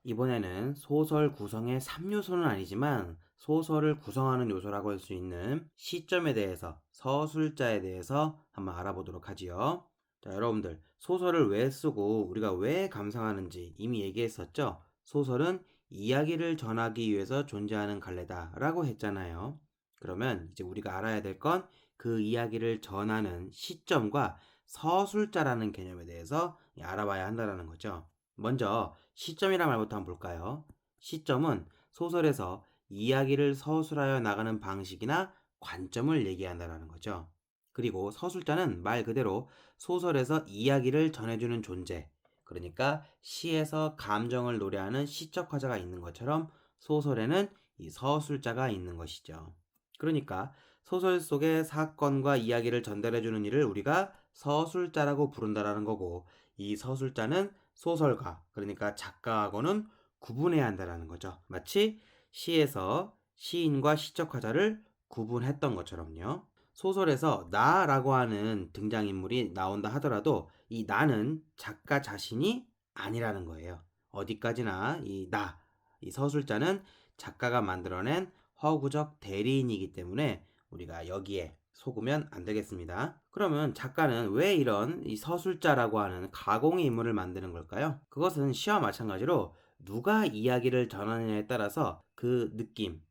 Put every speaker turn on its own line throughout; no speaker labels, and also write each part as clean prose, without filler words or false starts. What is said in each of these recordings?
이번에는 소설 구성의 3요소는 아니지만 소설을 구성하는 요소라고 할 수 있는 시점에 대해서, 서술자에 대해서 한번 알아보도록 하지요. 자, 여러분들, 소설을 왜 쓰고 우리가 왜 감상하는지 이미 얘기했었죠? 소설은 이야기를 전하기 위해서 존재하는 갈래다 라고 했잖아요. 그러면 이제 우리가 알아야 될 건 그 이야기를 전하는 시점과 서술자라는 개념에 대해서 알아봐야 한다는 거죠. 먼저 시점이란 말부터 한번 볼까요? 시점은 소설에서 이야기를 서술하여 나가는 방식이나 관점을 얘기한다는 거죠. 그리고 서술자는 말 그대로 소설에서 이야기를 전해주는 존재, 그러니까 시에서 감정을 노래하는 시적 화자가 있는 것처럼 소설에는 이 서술자가 있는 것이죠. 그러니까 소설 속의 사건과 이야기를 전달해주는 일을 우리가 서술자라고 부른다라는 거고, 이 서술자는 소설가, 그러니까 작가하고는 구분해야 한다는 거죠. 마치 시에서 시인과 시적 화자를 구분했던 것처럼요. 소설에서 나라고 하는 등장인물이 나온다 하더라도 이 나는 작가 자신이 아니라는 거예요. 어디까지나 이 서술자는 작가가 만들어낸 허구적 대리인이기 때문에 우리가 여기에 속으면 안 되겠습니다. 그러면 작가는 왜 이런 이 서술자라고 하는 가공의 인물을 만드는 걸까요? 그것은 시와 마찬가지로 누가 이야기를 전하느냐에 따라서 그 느낌,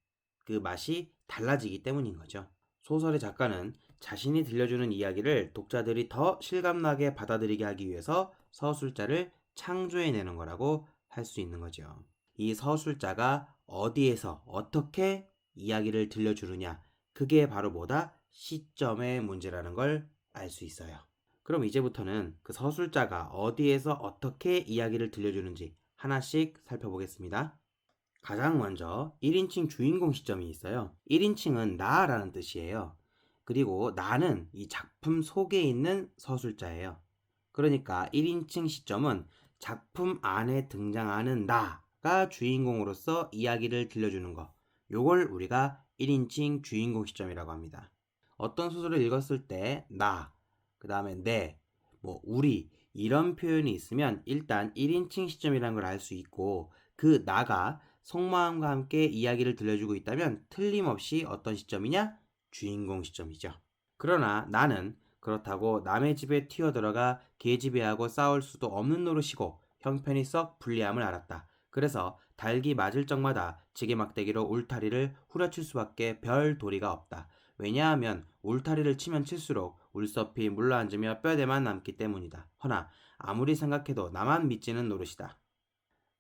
그 맛이 달라지기 때문인 거죠. 소설의 작가는 자신이 들려주는 이야기를 독자들이 더 실감나게 받아들이게 하기 위해서 서술자를 창조해내는 거라고 할 수 있는 거죠. 이 서술자가 어디에서 어떻게 이야기를 들려주느냐, 그게 바로 뭐다? 시점의 문제라는 걸 알 수 있어요. 그럼 이제부터는 그 서술자가 어디에서 어떻게 이야기를 들려주는지 하나씩 살펴보겠습니다. 가장 먼저 1인칭 주인공 시점이 있어요. 1인칭은 나라는 뜻이에요. 그리고 나는 이 작품 속에 있는 서술자예요. 그러니까 1인칭 시점은 작품 안에 등장하는 나가 주인공으로서 이야기를 들려주는 거. 요걸 우리가 1인칭 주인공 시점이라고 합니다. 어떤 소설을 읽었을 때 그 다음에 내, 우리 이런 표현이 있으면 일단 1인칭 시점이라는 걸 알 수 있고, 그 나가 속마음과 함께 이야기를 들려주고 있다면 틀림없이 어떤 시점이냐? 주인공 시점이죠. 그러나 나는 그렇다고 남의 집에 튀어들어가 계집애하고 싸울 수도 없는 노릇이고 형편이 썩 불리함을 알았다. 그래서 닭이 맞을 적마다 지게막대기로 울타리를 후려칠 수밖에 별 도리가 없다. 왜냐하면 울타리를 치면 칠수록 울섭이 물러앉으며 뼈대만 남기 때문이다. 허나 아무리 생각해도 나만 믿지는 노릇이다.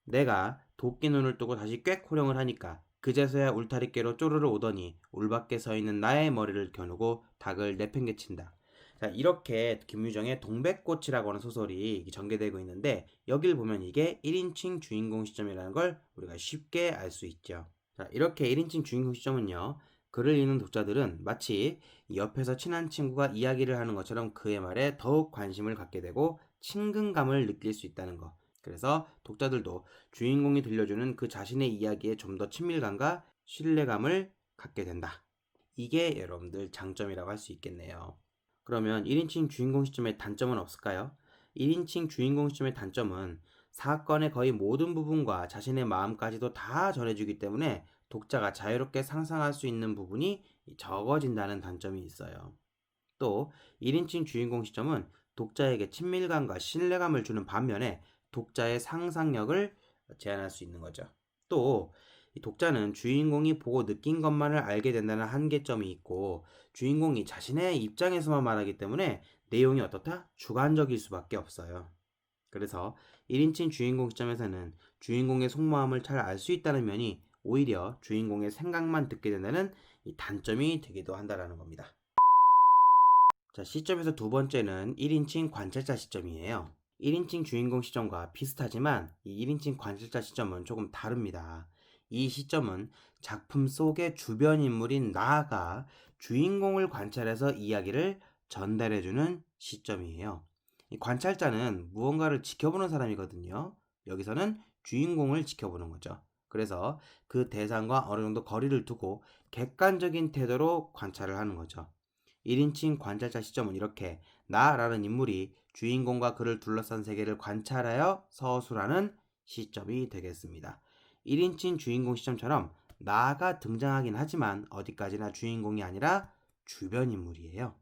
내가 도끼 눈을 뜨고 다시 꽥 호령을 하니까 그제서야 울타리께로 쪼르르 오더니 울밖에 서 있는 나의 머리를 겨누고 닭을 내팽개친다. 자, 이렇게 김유정의 동백꽃이라고 하는 소설이 전개되고 있는데, 여길 보면 이게 1인칭 주인공 시점이라는 걸 우리가 쉽게 알 수 있죠. 자, 이렇게 1인칭 주인공 시점은요, 글을 읽는 독자들은 마치 옆에서 친한 친구가 이야기를 하는 것처럼 그의 말에 더욱 관심을 갖게 되고 친근감을 느낄 수 있다는 것. 그래서 독자들도 주인공이 들려주는 그 자신의 이야기에 좀 더 친밀감과 신뢰감을 갖게 된다. 이게 여러분들 장점이라고 할 수 있겠네요. 그러면 1인칭 주인공 시점의 단점은 없을까요? 1인칭 주인공 시점의 단점은 사건의 거의 모든 부분과 자신의 마음까지도 다 전해주기 때문에 독자가 자유롭게 상상할 수 있는 부분이 적어진다는 단점이 있어요. 또 1인칭 주인공 시점은 독자에게 친밀감과 신뢰감을 주는 반면에 독자의 상상력을 제한할 수 있는 거죠. 또 독자는 주인공이 보고 느낀 것만을 알게 된다는 한계점이 있고, 주인공이 자신의 입장에서만 말하기 때문에 내용이 어떻다? 주관적일 수밖에 없어요. 그래서 1인칭 주인공 시점에서는 주인공의 속마음을 잘 알 수 있다는 면이 오히려 주인공의 생각만 듣게 된다는 이 단점이 되기도 한다는 겁니다. 자, 시점에서 두 번째는 1인칭 관찰자 시점이에요. 1인칭 주인공 시점과 비슷하지만 이 1인칭 관찰자 시점은 조금 다릅니다. 이 시점은 작품 속의 주변 인물인 나가 주인공을 관찰해서 이야기를 전달해주는 시점이에요. 이 관찰자는 무언가를 지켜보는 사람이거든요. 여기서는 주인공을 지켜보는 거죠. 그래서 그 대상과 어느 정도 거리를 두고 객관적인 태도로 관찰을 하는 거죠. 1인칭 관찰자 시점은 이렇게 나라는 인물이 주인공과 그를 둘러싼 세계를 관찰하여 서술하는 시점이 되겠습니다. 1인칭 주인공 시점처럼 나가 등장하긴 하지만 어디까지나 주인공이 아니라 주변 인물이에요.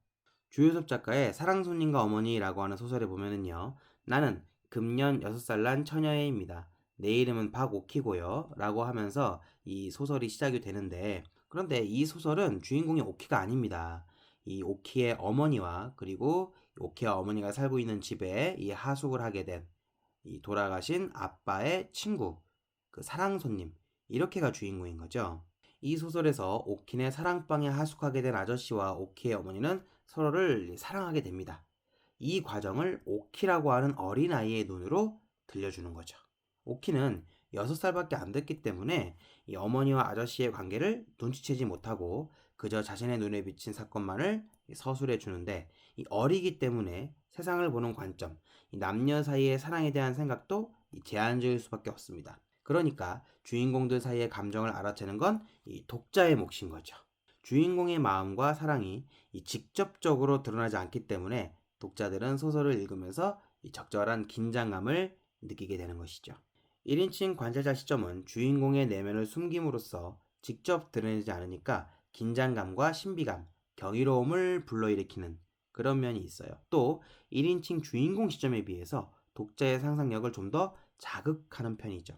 주요섭 작가의 사랑손님과 어머니라고 하는 소설에 보면은요. 나는 금년 6살 난 처녀애입니다. 내 이름은 박오키고요. 라고 하면서 이 소설이 시작이 되는데, 그런데 이 소설은 주인공이 오키가 아닙니다. 이 오키의 어머니와 그리고 오키와 어머니가 살고 있는 집에 이 하숙을 하게 된 이 돌아가신 아빠의 친구, 그 사랑손님, 이렇게가 주인공인 거죠. 이 소설에서 오키네 사랑방에 하숙하게 된 아저씨와 오키의 어머니는 서로를 사랑하게 됩니다. 이 과정을 오키라고 하는 어린아이의 눈으로 들려주는 거죠. 오키는 6살밖에 안 됐기 때문에 이 어머니와 아저씨의 관계를 눈치채지 못하고 그저 자신의 눈에 비친 사건만을 서술해 주는데, 이 어리기 때문에 세상을 보는 관점, 이 남녀 사이의 사랑에 대한 생각도 제한적일 수밖에 없습니다. 그러니까 주인공들 사이의 감정을 알아채는 건 이 독자의 몫인 거죠. 주인공의 마음과 사랑이 직접적으로 드러나지 않기 때문에 독자들은 소설을 읽으면서 적절한 긴장감을 느끼게 되는 것이죠. 1인칭 관찰자 시점은 주인공의 내면을 숨김으로써 직접 드러내지 않으니까 긴장감과 신비감, 경이로움을 불러일으키는 그런 면이 있어요. 또 1인칭 주인공 시점에 비해서 독자의 상상력을 좀 더 자극하는 편이죠.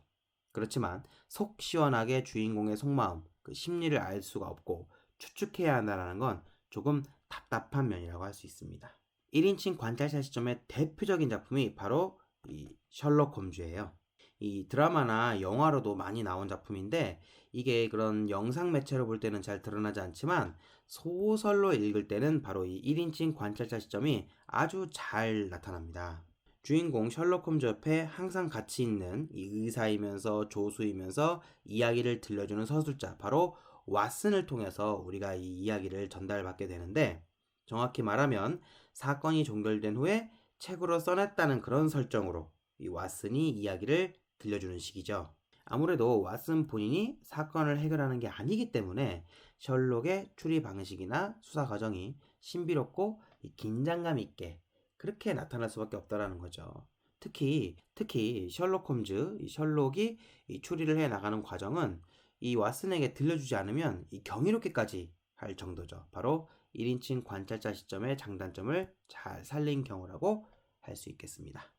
그렇지만 속 시원하게 주인공의 속마음, 그 심리를 알 수가 없고 추측해야 한다는 건 조금 답답한 면이라고 할 수 있습니다. 1인칭 관찰자 시점의 대표적인 작품이 바로 이 셜록 홈즈예요. 이 드라마나 영화로도 많이 나온 작품인데, 이게 그런 영상 매체로 볼 때는 잘 드러나지 않지만 소설로 읽을 때는 바로 이 1인칭 관찰자 시점이 아주 잘 나타납니다. 주인공 셜록 홈즈 옆에 항상 같이 있는 이 의사이면서 조수이면서 이야기를 들려주는 서술자, 바로 왓슨을 통해서 우리가 이 이야기를 전달받게 되는데, 정확히 말하면 사건이 종결된 후에 책으로 써냈다는 그런 설정으로 이 왓슨이 이야기를 들려주는 식이죠. 아무래도 왓슨 본인이 사건을 해결하는 게 아니기 때문에 셜록의 추리 방식이나 수사 과정이 신비롭고 긴장감 있게 그렇게 나타날 수밖에 없다라는 거죠. 특히 셜록 홈즈, 이 셜록이 이 추리를 해 나가는 과정은 이 왓슨에게 들려주지 않으면 이 경이롭게까지 할 정도죠. 바로 1인칭 관찰자 시점의 장단점을 잘 살린 경우라고 할 수 있겠습니다.